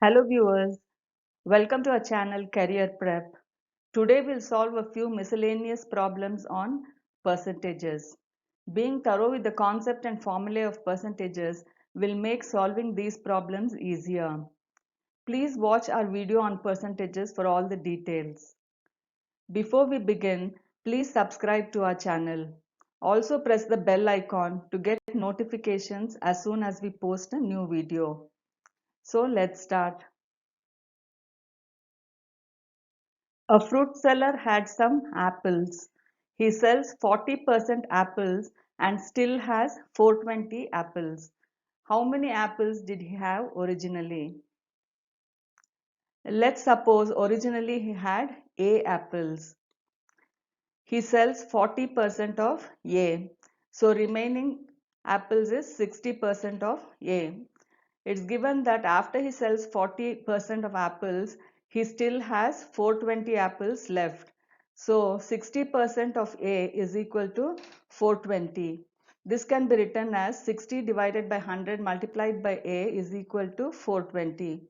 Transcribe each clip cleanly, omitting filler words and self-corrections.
Hello viewers, welcome to our channel Career Prep. Today we'll solve a few miscellaneous problems on percentages. Being thorough with the concept and formulae of percentages will make solving these problems easier. Please watch our video on percentages for all the details. Before we begin, please subscribe to our channel. Also press the bell icon to get notifications as soon as we post a new video. So let's start. A fruit seller had some apples. He sells 40% apples and still has 420 apples. How many apples did he have originally? Let's suppose originally he had A apples. He sells 40% of A. So remaining apples is 60% of A. It's given that after he sells 40% of apples, he still has 420 apples left. So 60% of A is equal to 420. This can be written as 60 divided by 100 multiplied by A is equal to 420.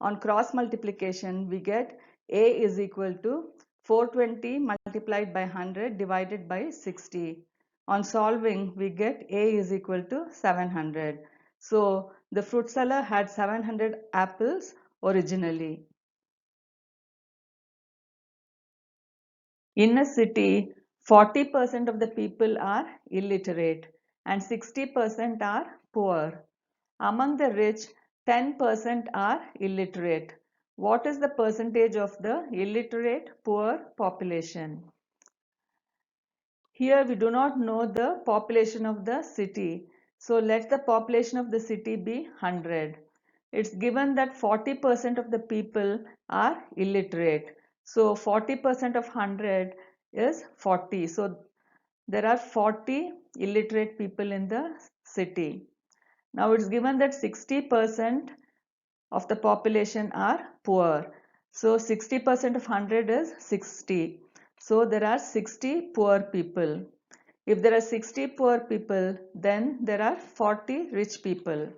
On cross multiplication, we get A is equal to 420 multiplied by 100 divided by 60. On solving, we get A is equal to 700. So the fruit seller had 700 apples originally. In a city, 40% of the people are illiterate and 60% are poor. Among the rich, 10% are illiterate. What is the percentage of the illiterate poor population? Here we do not know the population of the city. So let the population of the city be 100. It's given that 40% of the people are illiterate. So 40% of 100 is 40. So there are 40 illiterate people in the city. Now it's given that 60% of the population are poor. So 60% of 100 is 60. So there are 60 poor people. If there are 60 poor people, then there are 40 rich people.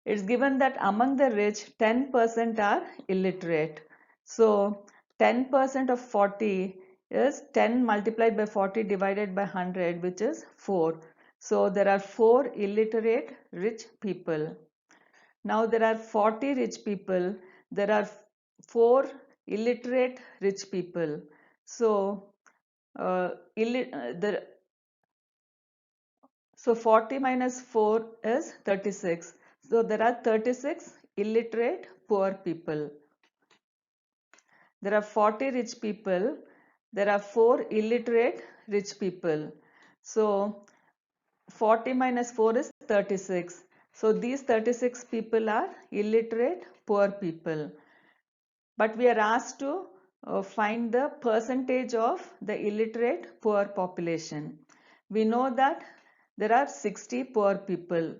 It's given that among the rich, 10% are illiterate. So 10% of 40 is 10 multiplied by 40 divided by 100, which is 4. So there are 4 illiterate rich people. Now there are 40 rich people. There are 4 illiterate rich people. So so 40 minus 4 is 36. So there are 36 illiterate poor people. There are 40 rich people. There are 4 illiterate rich people. So 40 minus 4 is 36. So these 36 people are illiterate poor people. But we are asked to find the percentage of the illiterate poor population. We know that there are 60 poor people,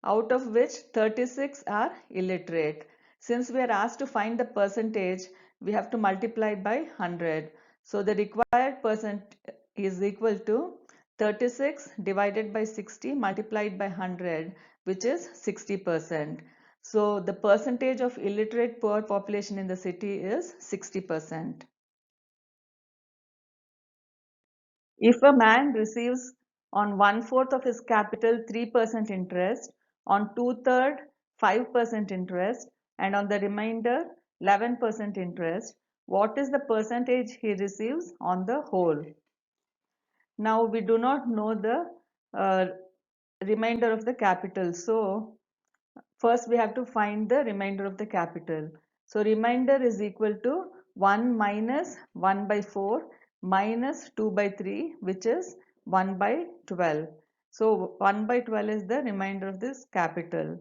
out of which 36 are illiterate. Since we are asked to find the percentage, we have to multiply by 100. So the required percent is equal to 36 divided by 60 multiplied by 100, which is 60%. So the percentage of illiterate poor population in the city is 60%. If a man receives on 1/4 of his capital 3% interest, on 2/3 5% interest, and on the remainder 11% interest, what is the percentage he receives on the whole? Now we do not know the uh, remainder of the capital. So first we have to find the remainder of the capital. So remainder is equal to 1 minus 1 by 4 minus 2 by 3, which is 1 by 12. So 1 by 12 is the remainder of this capital.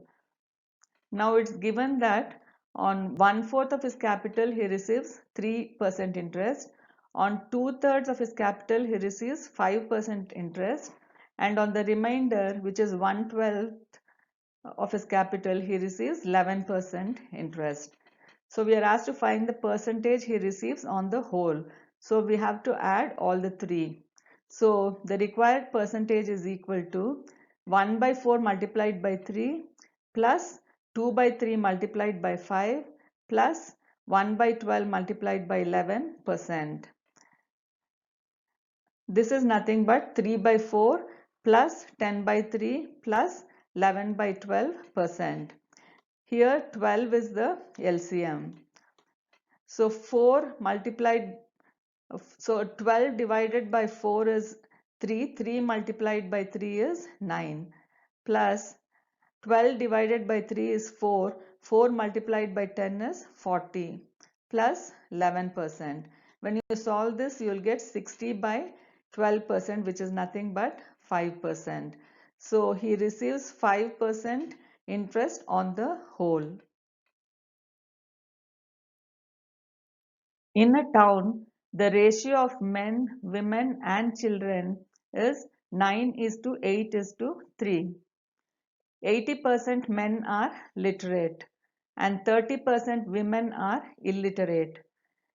Now it's given that on 1/4 of his capital he receives 3% interest. On 2/3 of his capital he receives 5% interest. And on the remainder, which is 1/12 of his capital, he receives 11% interest. So we are asked to find the percentage he receives on the whole. So we have to add all the three. So the required percentage is equal to 1 by 4 multiplied by 3 plus 2 by 3 multiplied by 5 plus 1 by 12 multiplied by 11%. This is nothing but 3 by 4 plus 10 by 3 plus 11 by 12%. Here 12 is the LCM. So 4 multiplied, so 12 divided by 4 is 3, 3 multiplied by 3 is 9, plus 12 divided by 3 is 4, 4 multiplied by 10 is 40, plus 11%. When you solve this, you will get 60 by 12%, which is nothing but 5%. So he receives 5% interest on the whole. In a town, the ratio of men, women and children is 9 is to 8 is to 3. 80% men are literate and 30% women are illiterate.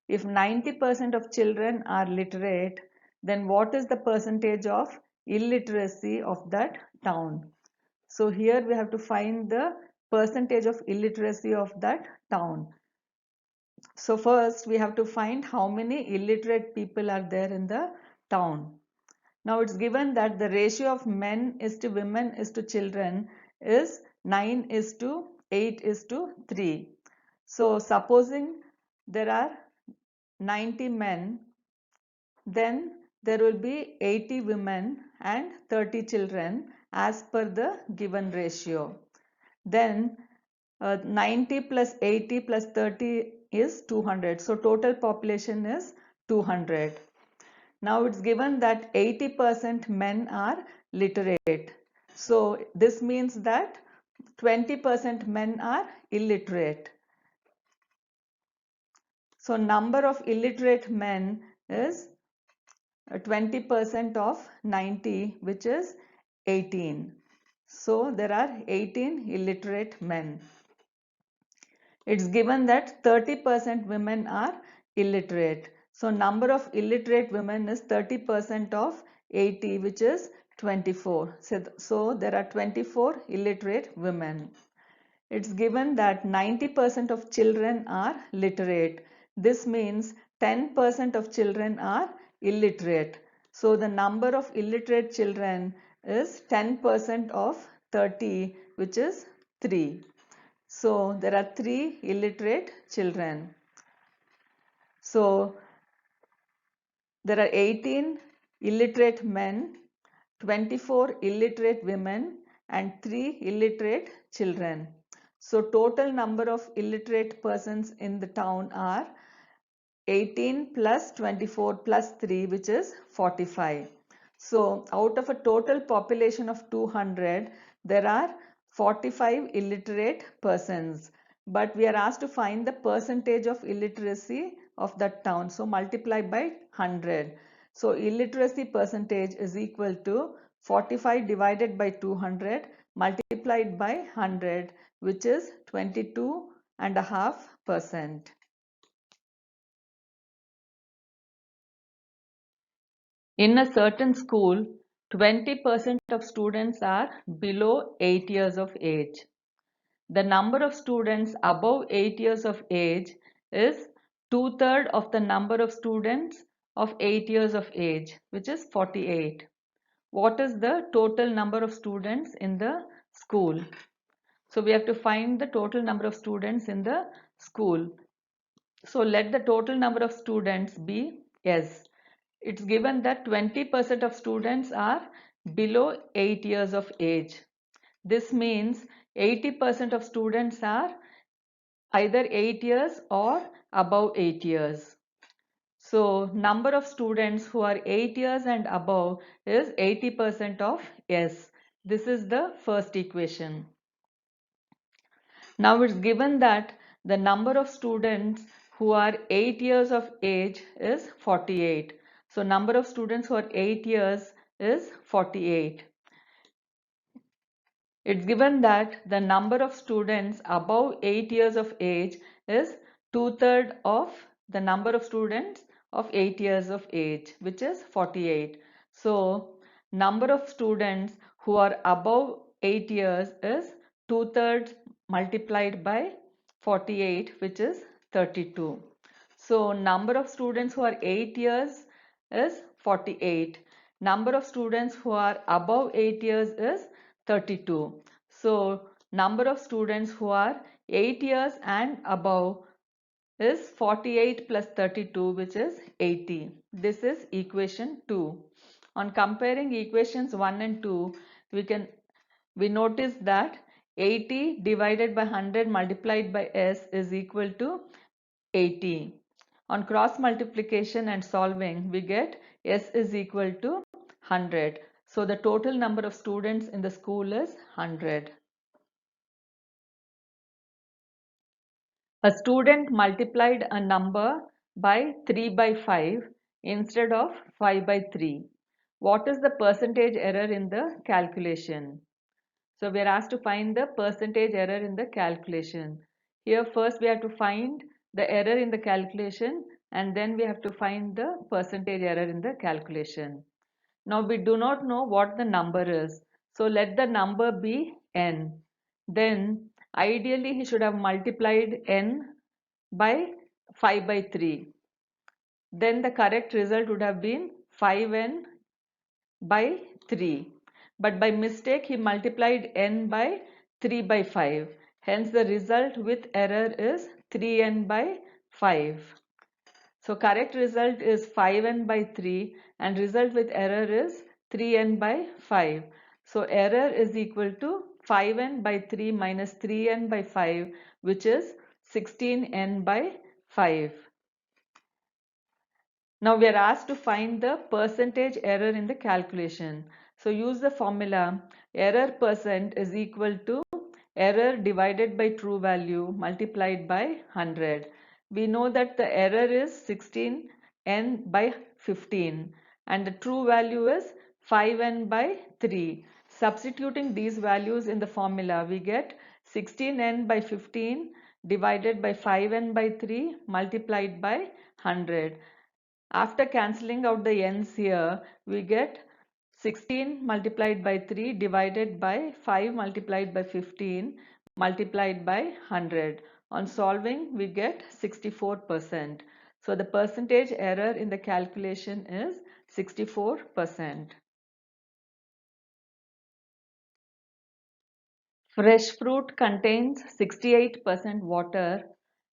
If 90% of children are literate, then what is the percentage of illiteracy of that town? So here we have to find the percentage of illiteracy of that town. So first we have to find how many illiterate people are there in the town. Now it's given that the ratio of men is to women is to children is 9 is to 8 is to 3. So supposing there are 90 men, then there will be 80 women and 30 children as per the given ratio. Then 90 plus 80 plus 30 is 200. So total population is 200. Now it's given that 80% men are literate. So this means that 20% men are illiterate. So number of illiterate men is 20% of 90, which is 18. So there are 18 illiterate men. It's given that 30% women are illiterate. So number of illiterate women is 30% of 80, which is 24. So there are 24 illiterate women. It's given that 90% of children are literate. This means 10% of children are illiterate. So the number of illiterate children is 10% of 30, which is 3. So there are 3 illiterate children. So there are 18 illiterate men, 24 illiterate women and 3 illiterate children. So total number of illiterate persons in the town are 18 plus 24 plus 3, which is 45. So out of a total population of 200, there are 45 illiterate persons. But we are asked to find the percentage of illiteracy of that town. So multiply by 100. So illiteracy percentage is equal to 45 divided by 200 multiplied by 100, which is 22.5%. In a certain school, 20% of students are below 8 years of age. The number of students above 8 years of age is two-thirds of the number of students of 8 years of age, which is 48. What is the total number of students in the school? So we have to find the total number of students in the school. So let the total number of students be S. It's given that 20% of students are below 8 years of age. This means 80% of students are either 8 years or above 8 years. So number of students who are 8 years and above is 80% of S. This is the first equation. Now it's given that the number of students who are 8 years of age is 48. So number of students who are 8 years is 48. It's given that the number of students above 8 years of age is two-thirds of the number of students of 8 years of age, which is 48. So number of students who are above 8 years is two-thirds multiplied by 48, which is 32. So number of students who are 8 years is 48. Number of students who are above 8 years is 32. So number of students who are 8 years and above is 48 plus 32, which is 80. This is equation 2. On comparing equations 1 and 2, we notice that 80 divided by 100 multiplied by s is equal to 80. On cross multiplication and solving, we get s is equal to 100. So the total number of students in the school is 100. A student multiplied a number by 3 by 5 instead of 5 by 3. What is the percentage error in the calculation? So we are asked to find the percentage error in the calculation. Here first we have to find the error in the calculation and then we have to find the percentage error in the calculation. Now we do not know what the number is. So let the number be n. Then ideally he should have multiplied n by 5 by 3. Then the correct result would have been 5n by 3. But by mistake he multiplied n by 3 by 5. Hence the result with error is 3n by 5. So correct result is 5n by 3 and result with error is 3n by 5. So error is equal to 5n by 3 minus 3n by 5, which is 16n by 5. Now we are asked to find the percentage error in the calculation. So use the formula error percent is equal to error divided by true value multiplied by 100. We know that the error is 16n by 15 and the true value is 5n by 3. Substituting these values in the formula, we get 16n by 15 divided by 5n by 3 multiplied by 100. After cancelling out the n's here, we get 16 multiplied by 3 divided by 5 multiplied by 15 multiplied by 100. On solving, we get 64%. So the percentage error in the calculation is 64%. Fresh fruit contains 68% water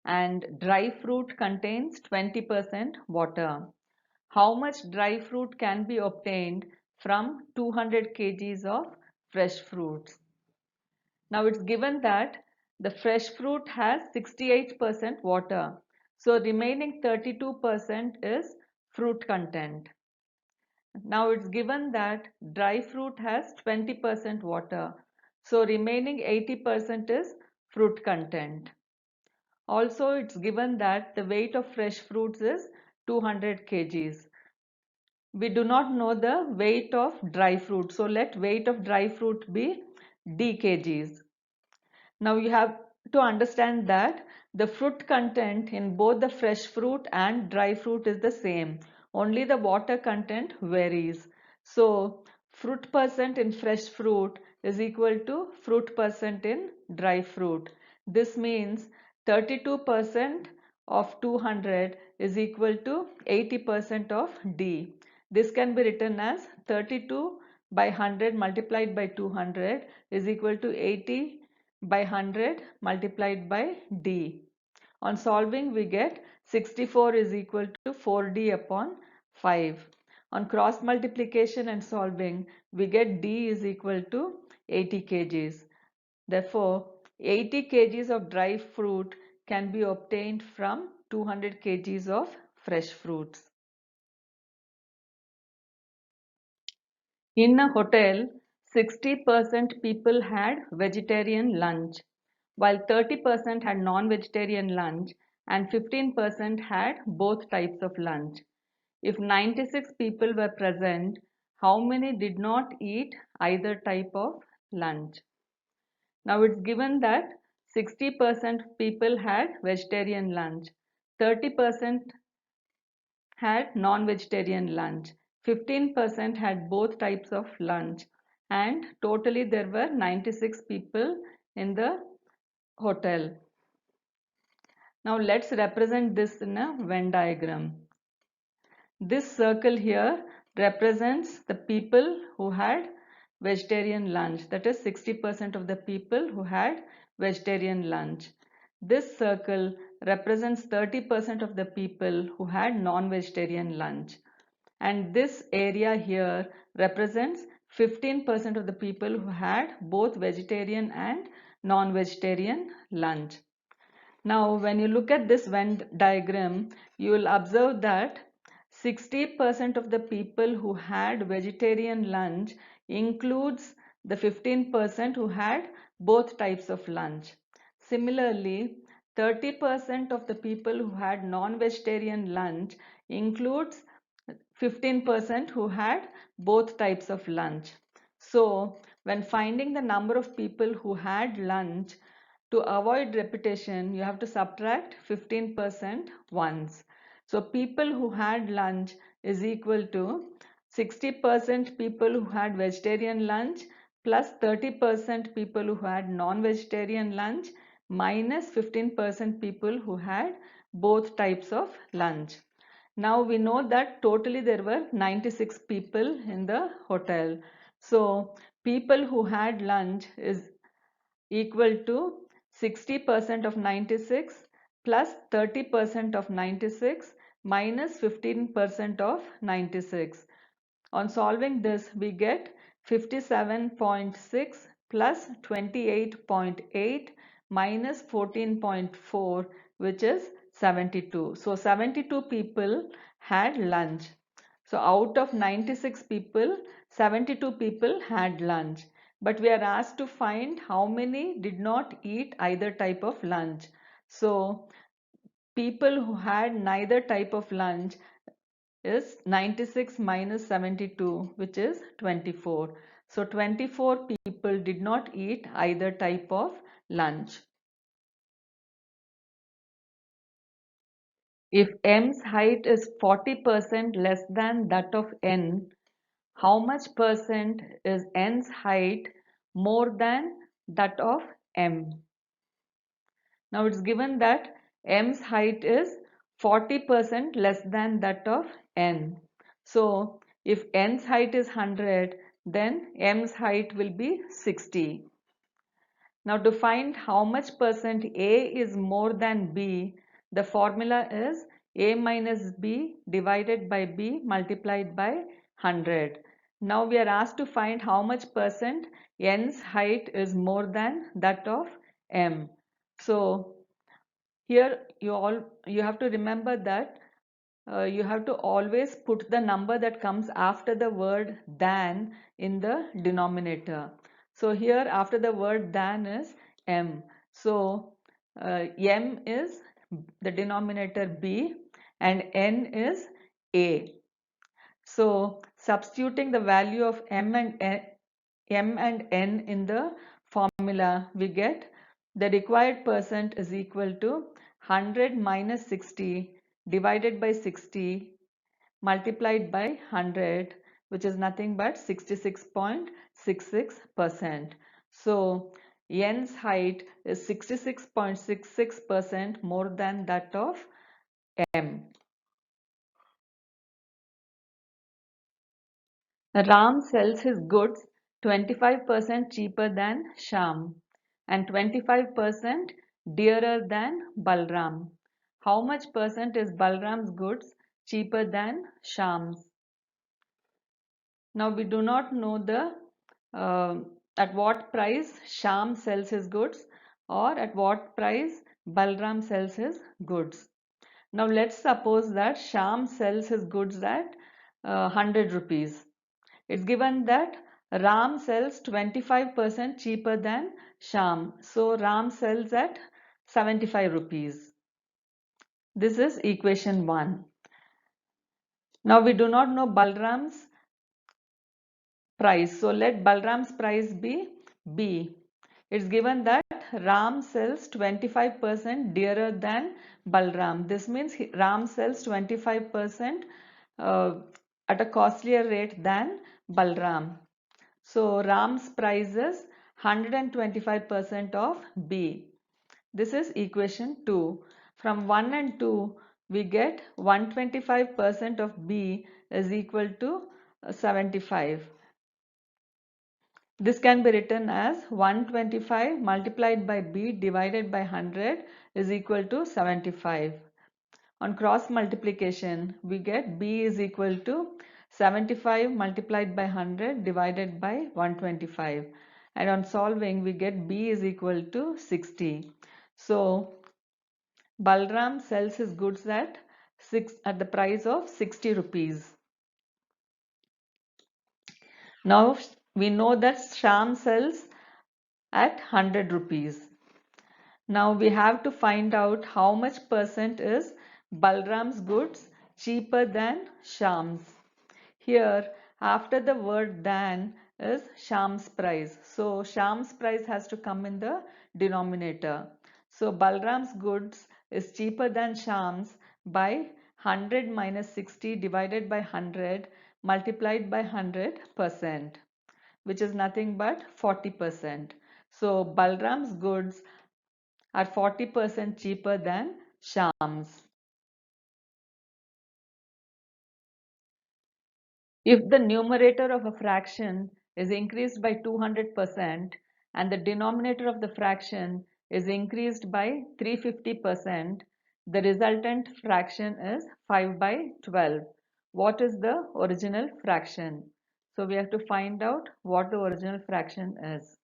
and dry fruit contains 20% water. How much dry fruit can be obtained from 200 kgs of fresh fruits? Now it's given that the fresh fruit has 68% water. So remaining 32% is fruit content. Now it's given that dry fruit has 20% water. So remaining 80% is fruit content. Also it's given that the weight of fresh fruits is 200 kgs. We do not know the weight of dry fruit. So let weight of dry fruit be d kgs. Now you have to understand that the fruit content in both the fresh fruit and dry fruit is the same. Only the water content varies. So fruit percent in fresh fruit is equal to fruit percent in dry fruit. This means 32% of 200 is equal to 80% of D. This can be written as 32 by 100 multiplied by 200 is equal to 80 by 100 multiplied by D. On solving, we get 64 is equal to 4D upon 5. On cross multiplication and solving, we get D is equal to 80 kgs. Therefore, 80 kgs of dry fruit can be obtained from 200 kgs of fresh fruits. In a hotel, 60% people had vegetarian lunch, while 30% had non-vegetarian lunch and 15% had both types of lunch. If 96 people were present, how many did not eat either type of lunch? Now it's given that 60% people had vegetarian lunch, 30% had non-vegetarian lunch, 15% had both types of lunch, and totally there were 96 people in the hotel. Now let's represent this in a Venn diagram. This circle here represents the people who had vegetarian lunch. That is 60% of the people who had vegetarian lunch. This circle represents 30% of the people who had non-vegetarian lunch. And this area here represents 15% of the people who had both vegetarian and non-vegetarian lunch. Now, when you look at this Venn diagram, you will observe that 60% of the people who had vegetarian lunch includes the 15% who had both types of lunch. Similarly, 30% of the people who had non-vegetarian lunch includes 15% who had both types of lunch. So, when finding the number of people who had lunch, to avoid repetition, you have to subtract 15% once. So people who had lunch is equal to 60% people who had vegetarian lunch plus 30% people who had non-vegetarian lunch minus 15% people who had both types of lunch. Now we know that totally there were 96 people in the hotel. So people who had lunch is equal to 60% of 96 plus 30% of 96 minus 15% of 96. On solving this, we get 57.6 plus 28.8 minus 14.4, which is 72. So 72 people had lunch. So out of 96 people, 72 people had lunch. But we are asked to find how many did not eat either type of lunch. So people who had neither type of lunch is 96 minus 72, which is 24. So 24 people did not eat either type of lunch. If m's height is 40% less than that of n, how much percent is n's height more than that of m? Now it's given that m's height is 40% less than that of n. So if n's height is 100, then m's height will be 60. Now to find how much percent A is more than B, the formula is A minus B divided by B multiplied by 100. Now we are asked to find how much percent N's height is more than that of M. So here you have to remember that you have to always put the number that comes after the word than in the denominator. So here after the word than is m. So m is the denominator b and n is a. So substituting the value of m and n in the formula, we get the required percent is equal to 100 minus 60 divided by 60 multiplied by 100, which is nothing but 66.66%. So n's height is 66.66% more than that of m. Ram sells his goods 25% cheaper than Sham and 25% dearer than Balram. How much percent is Balram's goods cheaper than Sham's? Now we do not know the at what price Sham sells his goods or at what price Balram sells his goods. Now let's suppose that Sham sells his goods at 100 rupees. It's given that Ram sells 25% cheaper than Sham. So Ram sells at 75 rupees. This is equation 1. Now we do not know Balram's price. So let Balram's price be B. It's given that Ram sells 25% dearer than Balram. This means Ram sells 25% at a costlier rate than Balram. So Ram's price is 125% of B. This is equation 2. From 1 and 2, we get 125% of B is equal to 75. This can be written as 125 multiplied by B divided by 100 is equal to 75. On cross multiplication, we get B is equal to 75 multiplied by 100 divided by 125. And on solving, we get B is equal to 60. So, Balram sells his goods at the price of 60 rupees. Now we know that Sham sells at 100 rupees. Now we have to find out how much percent is Balram's goods cheaper than Sham's. Here, after the word than is Sham's price. So Sham's price has to come in the denominator. So Balram's goods is cheaper than Sham's by 100 minus 60 divided by 100 multiplied by 100%, which is nothing but 40%. So Balram's goods are 40% cheaper than Sham's. If the numerator of a fraction is increased by 200% and the denominator of the fraction is increased by 350%, the resultant fraction is 5 by 12. What is the original fraction? So we have to find out what the original fraction is.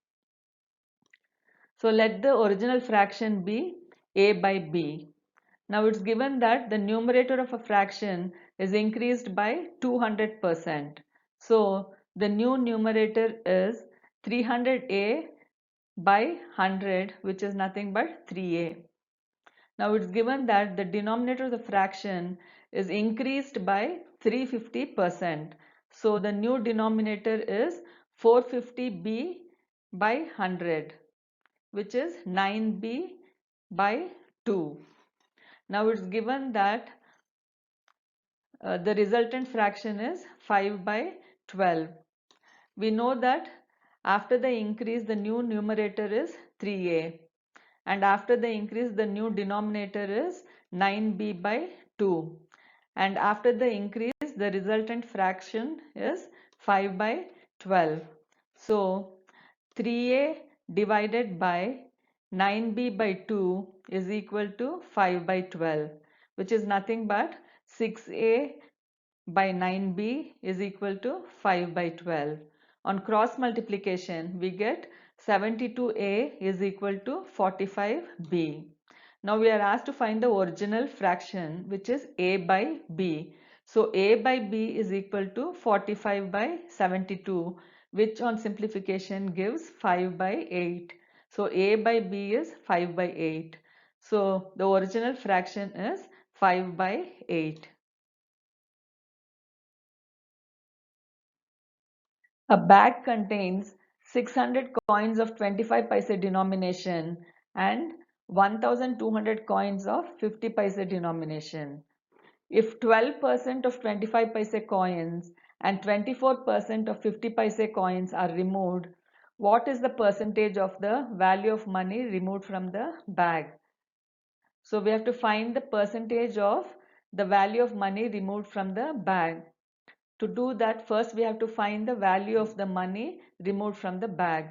So let the original fraction be a by b. Now it's given that the numerator of a fraction is increased by 200%. So the new numerator is 300a by 100, which is nothing but 3a. Now it's given that the denominator of the fraction is increased by 350%. So the new denominator is 450b by 100, which is 9b by 2. Now it's given that the resultant fraction is 5 by 12. We know that after the increase the new numerator is 3a, and after the increase the new denominator is 9b by 2, and after the increase the resultant fraction is 5 by 12. So 3a divided by 9b by 2 is equal to 5 by 12, which is nothing but 6a by 9b is equal to 5 by 12. On cross multiplication, we get 72a is equal to 45b. Now we are asked to find the original fraction, which is a by b. So a by b is equal to 45 by 72, which on simplification gives 5 by 8. So a by b is 5 by 8. So the original fraction is 5 by 8. A bag contains 600 coins of 25 paise denomination and 1200 coins of 50 paise denomination. If 12% of 25 paise coins and 24% of 50 paise coins are removed, what is the percentage of the value of money removed from the bag? So we have to find the percentage of the value of money removed from the bag. To do that, first we have to find the value of the money removed from the bag.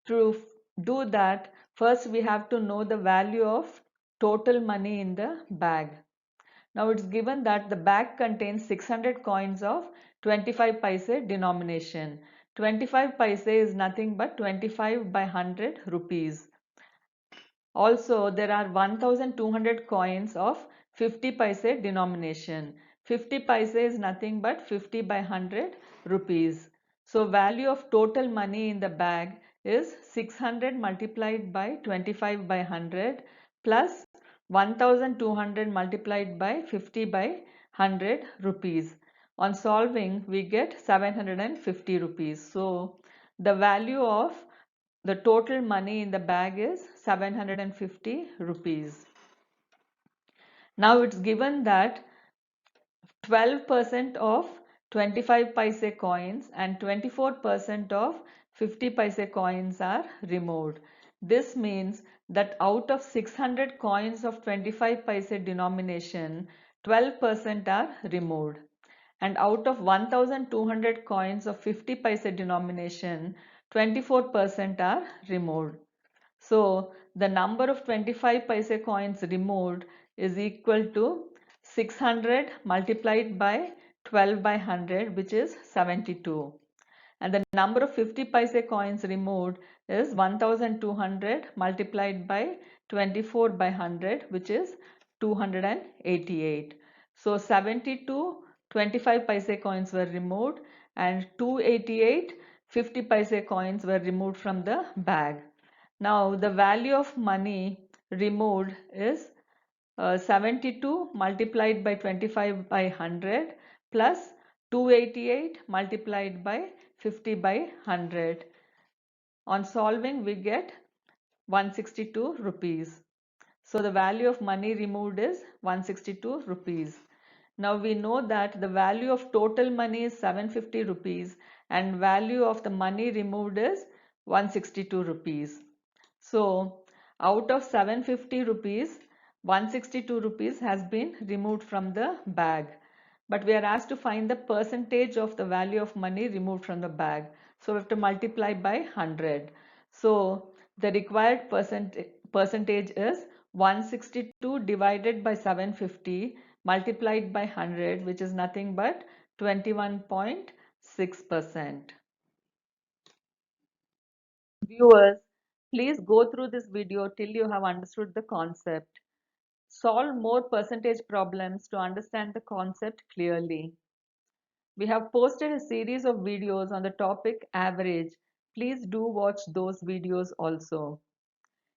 To do that, first we have to know the value of total money in the bag. Now it's given that the bag contains 600 coins of 25 paise denomination. 25 paise is nothing but 25 by 100 rupees. Also, there are 1200 coins of 50 paise denomination. 50 paise is nothing but 50 by 100 rupees. So, value of total money in the bag is 600 multiplied by 25 by 100 plus 1200 multiplied by 50 by 100 rupees. On solving, we get 750 rupees. So, the value of the total money in the bag is 750 rupees. Now it's given that 12% of 25 paise coins and 24% of 50 paise coins are removed. This means that out of 600 coins of 25 paise denomination, 12% are removed. And out of 1200 coins of 50 paise denomination, 24% are removed. So the number of 25 paise coins removed is equal to 600 multiplied by 12 by 100, which is 72. And the number of 50 paise coins removed is 1200 multiplied by 24 by 100, which is 288. So 72 25 paise coins were removed and 288 50 paise coins were removed from the bag. Now the value of money removed is 72 multiplied by 25 by 100 plus 288 multiplied by 50 by 100. On solving, we get 162 rupees. So the value of money removed is 162 rupees. Now we know that the value of total money is 750 rupees and value of the money removed is 162 rupees. So out of 750 rupees, 162 rupees has been removed from the bag. But we are asked to find the percentage of the value of money removed from the bag. So we have to multiply by 100. So the required percentage is 162 divided by 750 multiplied by 100, which is nothing but 21.6%. Viewers, please go through this video till you have understood the concept. Solve more percentage problems to understand the concept clearly. We have posted a series of videos on the topic average. Please do watch those videos also.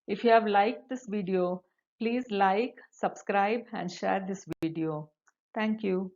If you have liked this video, please like, subscribe and share this video. Thank you.